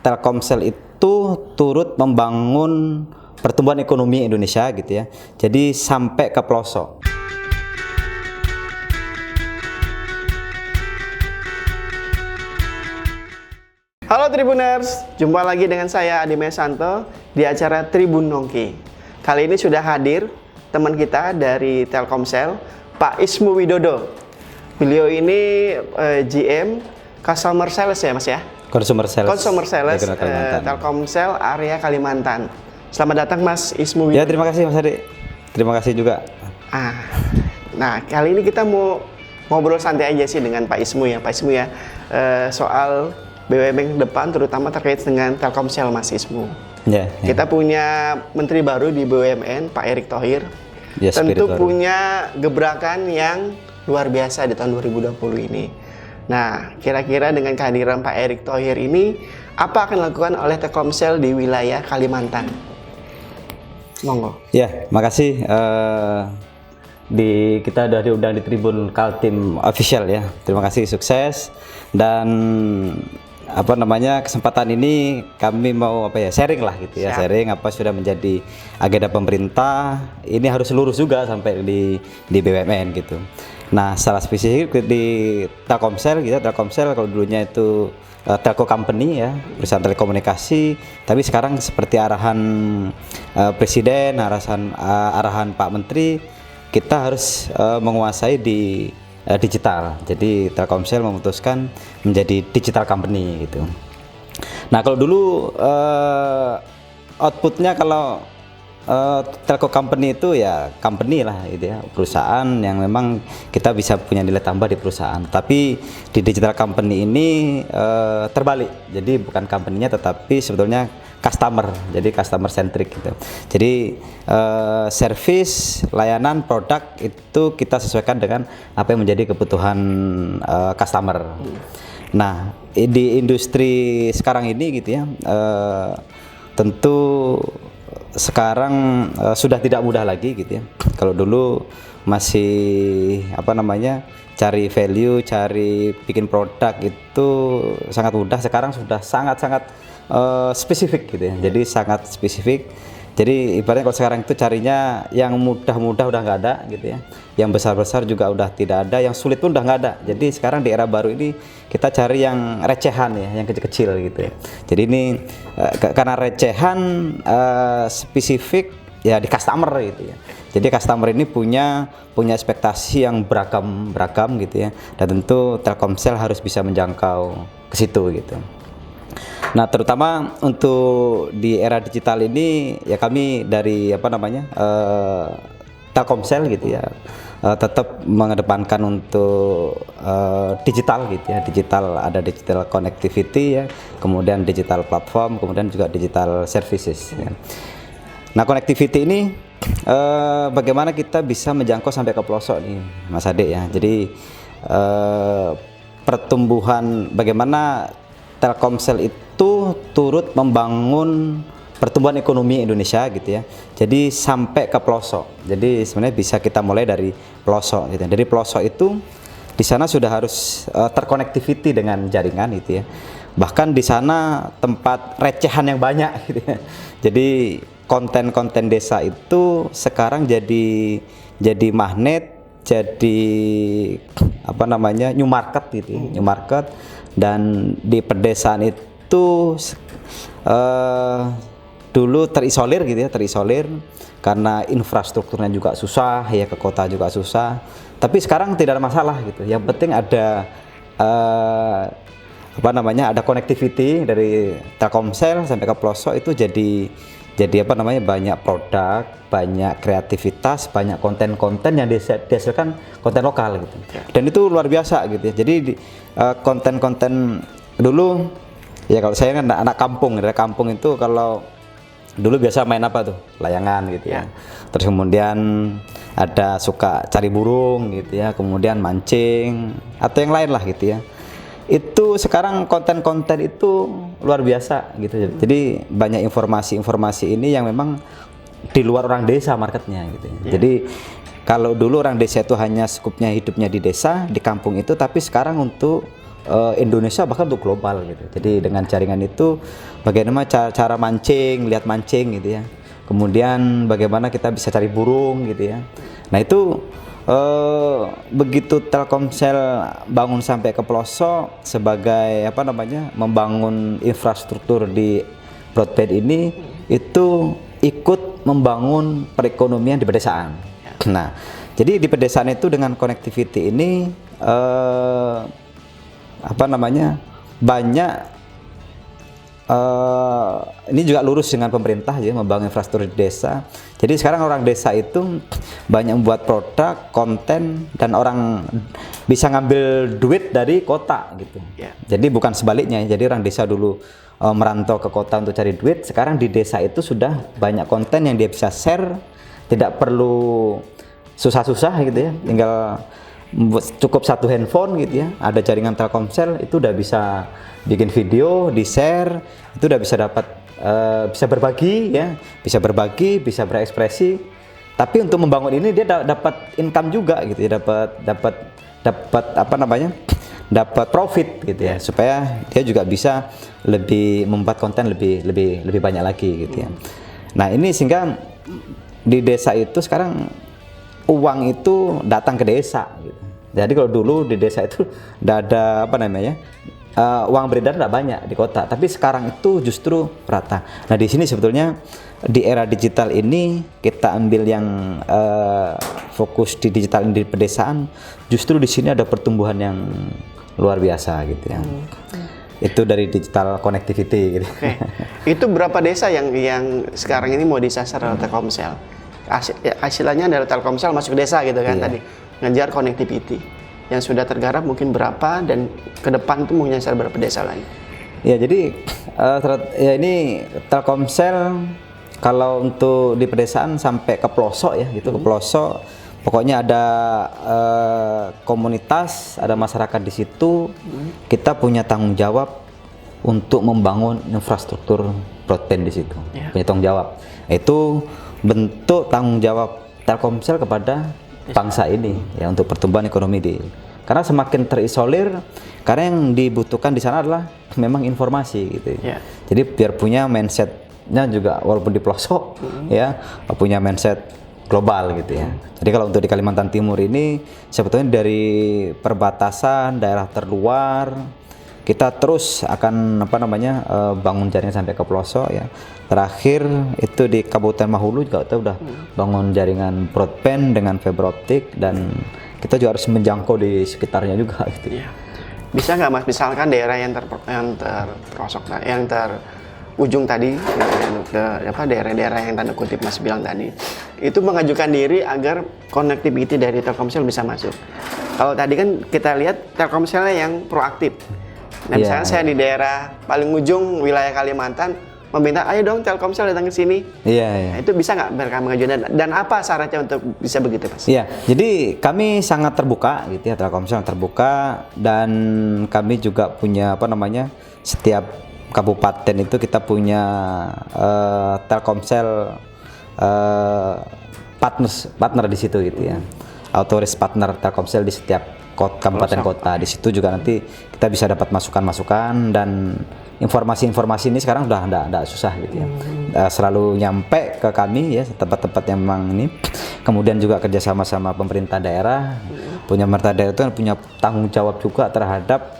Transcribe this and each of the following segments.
Telkomsel itu turut membangun pertumbuhan ekonomi Indonesia gitu ya. Jadi sampai ke pelosok. Halo Tribuners, jumpa lagi dengan saya Adi Mesanto di acara Tribun Nongki. Kali ini sudah hadir teman kita dari Telkomsel, Pak Ismu Widodo. Beliau ini GM Customer Sales ya Mas ya? Consumer Sales Telkomsel area Kalimantan. Selamat datang Mas Ismu Widodo. Ya, terima kasih Mas Adi. Terima kasih juga. Nah, kali ini kita mau ngobrol santai aja sih dengan Pak Ismu ya. Pak Ismu ya, soal BUMN ke depan terutama terkait dengan Telkomsel Mas Ismu. Ya. Kita punya menteri baru di BUMN, Pak Erick Thohir. Ya, tentu punya gebrakan yang luar biasa di tahun 2020 ini. Nah, kira-kira dengan kehadiran Pak Erick Thohir ini, apa akan dilakukan oleh Telkomsel di wilayah Kalimantan? Monggo. Ya, makasih. Kita udah diundang di Tribun Kaltim Official ya. Terima kasih, sukses. Dan kesempatan ini kami mau sharing lah gitu ya. Sharing apa sudah menjadi agenda pemerintah. Ini harus lurus juga sampai di BUMN gitu. Nah, salah spesifik di Telkomsel gitu. Telkomsel kalau dulunya itu telco company ya, perusahaan telekomunikasi, tapi sekarang seperti arahan presiden, arahan Pak Menteri, kita harus menguasai di digital. Jadi Telkomsel memutuskan menjadi digital company gitu. Nah, kalau dulu outputnya kalau telco company itu ya company lah gitu ya, perusahaan yang memang kita bisa punya nilai tambah di perusahaan. Tapi di digital company ini terbalik. Jadi bukan company-nya tetapi sebetulnya customer. Jadi customer centric gitu. Jadi service, layanan, produk itu kita sesuaikan dengan apa yang menjadi kebutuhan customer. Nah, di industri sekarang ini gitu ya, tentu sekarang sudah tidak mudah lagi gitu ya. Kalau dulu masih cari value, cari bikin produk itu sangat mudah. Sekarang sudah sangat-sangat spesifik gitu ya. Jadi sangat spesifik. Jadi ibaratnya kalau sekarang itu carinya yang mudah-mudah udah nggak ada gitu ya. Yang besar-besar juga udah tidak ada, yang sulit pun udah nggak ada. Jadi sekarang di era baru ini kita cari yang recehan ya, yang kecil-kecil gitu ya. Jadi ini karena recehan spesifik ya di customer gitu ya. Jadi customer ini punya ekspektasi yang beragam gitu ya. Dan tentu Telkomsel harus bisa menjangkau ke situ gitu. Nah, terutama untuk di era digital ini ya kami dari Telkomsel gitu ya, tetap mengedepankan untuk digital gitu ya. Digital, ada digital connectivity ya, kemudian digital platform, kemudian juga digital services ya. Nah, connectivity ini bagaimana kita bisa menjangkau sampai ke pelosok nih Mas Ade ya. Jadi pertumbuhan, bagaimana Telkomsel itu turut membangun pertumbuhan ekonomi Indonesia gitu ya. Jadi sampai ke pelosok. Jadi sebenarnya bisa kita mulai dari pelosok gitu ya. Dari pelosok itu di sana sudah harus terkonektiviti dengan jaringan gitu ya. Bahkan di sana tempat recehan yang banyak gitu ya. Jadi konten-konten desa itu sekarang jadi magnet, jadi new market gitu ya. New market. Dan di pedesaan itu dulu terisolir gitu ya, karena infrastrukturnya juga susah ya, ke kota juga susah. Tapi sekarang tidak ada masalah gitu. Yang penting ada ada connectivity dari Telkomsel sampai ke pelosok itu jadi banyak produk, banyak kreativitas, banyak konten-konten yang dihasilkan konten lokal gitu. Dan itu luar biasa gitu ya. Jadi konten-konten dulu ya, kalau saya kan anak kampung, dari kampung itu kalau dulu biasa main apa tuh? Layangan gitu ya. Terus kemudian ada suka cari burung gitu ya, kemudian mancing atau yang lain lah gitu ya. Itu sekarang konten-konten itu luar biasa gitu. Jadi banyak informasi-informasi ini yang memang di luar orang desa marketnya gitu ya. Jadi kalau dulu orang desa itu hanya skupnya hidupnya di desa, di kampung itu, tapi sekarang untuk Indonesia bahkan untuk global gitu. Jadi dengan jaringan itu bagaimana cara mancing, lihat mancing gitu ya. Kemudian bagaimana kita bisa cari burung gitu ya. Nah itu begitu Telkomsel bangun sampai ke pelosok sebagai apa namanya membangun infrastruktur di broadband ini, itu ikut membangun perekonomian di pedesaan. Nah, jadi di pedesaan itu dengan connectivity ini apa namanya banyak ini juga lurus dengan pemerintah ya, membangun infrastruktur di desa. Jadi sekarang orang desa itu banyak membuat produk, konten, dan orang bisa ngambil duit dari kota gitu. Jadi bukan sebaliknya. Jadi orang desa dulu merantau ke kota untuk cari duit. Sekarang di desa itu sudah banyak konten yang dia bisa share, tidak perlu susah-susah gitu ya. Tinggal cukup satu handphone gitu ya, ada jaringan Telkomsel, itu udah bisa bikin video, di share, itu udah bisa dapat bisa berbagi ya, bisa berekspresi. Tapi untuk membangun ini dia dapat income juga gitu ya, dapat apa namanya, dapat profit gitu ya, supaya dia juga bisa lebih membuat konten lebih banyak lagi gitu ya. Nah ini sehingga di desa itu sekarang uang itu datang ke desa gitu. Jadi kalau dulu di desa itu tidak ada apa namanya uang beredar tidak banyak di kota, tapi sekarang itu justru rata. Nah di sini sebetulnya di era digital ini kita ambil yang fokus di digital di pedesaan, justru di sini ada pertumbuhan yang luar biasa gitu ya. Itu dari digital connectivity gitu. Oke. Itu berapa desa yang sekarang ini mau disasar oleh Telkomsel? Hasilnya dari Telkomsel masuk desa gitu kan tadi, ngejar connectivity. Yang sudah tergarap mungkin berapa, dan ke depan itu mau nyasar berapa desa lagi? Ya jadi ya ini Telkomsel kalau untuk di pedesaan sampai ke pelosok ya gitu, ke pelosok. Pokoknya ada komunitas, ada masyarakat di situ. Kita punya tanggung jawab untuk membangun infrastruktur broadband di situ. Punya tanggung jawab. Itu bentuk tanggung jawab Telkomsel kepada bangsa ini ya, untuk pertumbuhan ekonomi karena semakin terisolir, karena yang dibutuhkan di sana adalah memang informasi gitu. Jadi biar punya mindsetnya juga walaupun di pelosok ya, punya mindset global gitu ya. Jadi kalau untuk di Kalimantan Timur ini sebetulnya dari perbatasan daerah terluar kita terus akan apa namanya bangun jaringan sampai ke pelosok ya. Terakhir itu di Kabupaten Mahulu juga kita udah bangun jaringan broadband dengan fiber optik, dan kita juga harus menjangkau di sekitarnya juga gitu. Bisa nggak Mas, misalkan daerah yang terpelosok, yang terujung tadi, daerah-daerah yang tanda kutip Mas bilang tadi, itu mengajukan diri agar connectivity dari Telkomsel bisa masuk. Kalau tadi kan kita lihat Telkomselnya yang proaktif. Nah, misalnya saya di daerah paling ujung wilayah Kalimantan meminta, ayo dong Telkomsel datang ke sini. Nah, itu bisa nggak mereka mengajukan, dan apa syaratnya untuk bisa begitu, Mas? Iya, jadi kami sangat terbuka gitu ya, Telkomsel terbuka, dan kami juga punya apa namanya, setiap kabupaten itu kita punya Telkomsel partner di situ gitu ya. Authorized partner Telkomsel di setiap kabupaten kota. Di situ juga nanti kita bisa dapat masukan-masukan, dan informasi-informasi ini sekarang udah enggak susah gitu ya. Selalu nyampe ke kami ya, tempat-tempat yang memang ini. Kemudian juga kerjasama sama pemerintah daerah. Pemerintah daerah itu punya tanggung jawab juga terhadap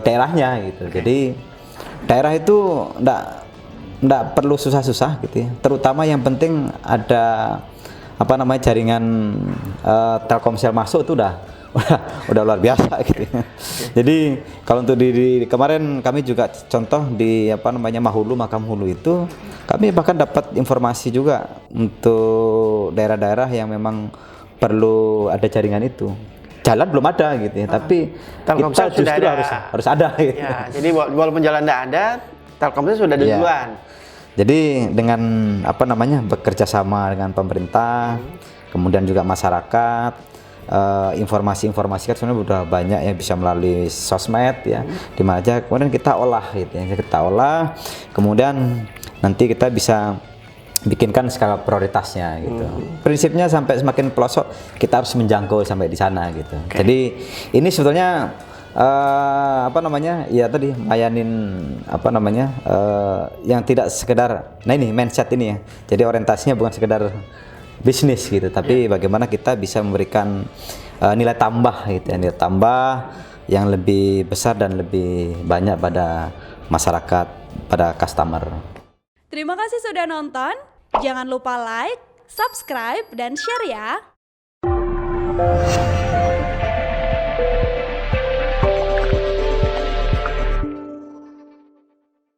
daerahnya gitu. Jadi daerah itu enggak perlu susah-susah gitu ya. Terutama yang penting ada apa namanya jaringan Telkomsel masuk itu udah luar biasa gitu. Jadi kalau untuk di kemarin kami juga contoh di apa namanya Makam Hulu itu kami bahkan dapat informasi juga untuk daerah-daerah yang memang perlu ada jaringan itu. Jalan belum ada gitu ya, tapi Telkomsel kita justru harus ada gitu. Ya, jadi walaupun jalan tidak ada, Telkomsel sudah ada duluan. Jadi dengan apa namanya bekerja sama dengan pemerintah, kemudian juga masyarakat, informasi-informasi kan sebenarnya udah banyak ya, bisa melalui sosmed ya, di mana aja kemudian kita olah gitu ya, kemudian nanti kita bisa bikinkan skala prioritasnya gitu. Prinsipnya sampai semakin pelosok kita harus menjangkau sampai di sana gitu. Jadi ini sebetulnya apa namanya, ya tadi layanin apa namanya, yang tidak sekedar, nah ini mindset ini ya, jadi orientasinya bukan sekedar bisnis gitu, tapi bagaimana kita bisa memberikan nilai tambah gitu ya, nilai tambah yang lebih besar dan lebih banyak pada masyarakat, pada customer. Terima kasih sudah nonton, jangan lupa like, subscribe, dan share ya.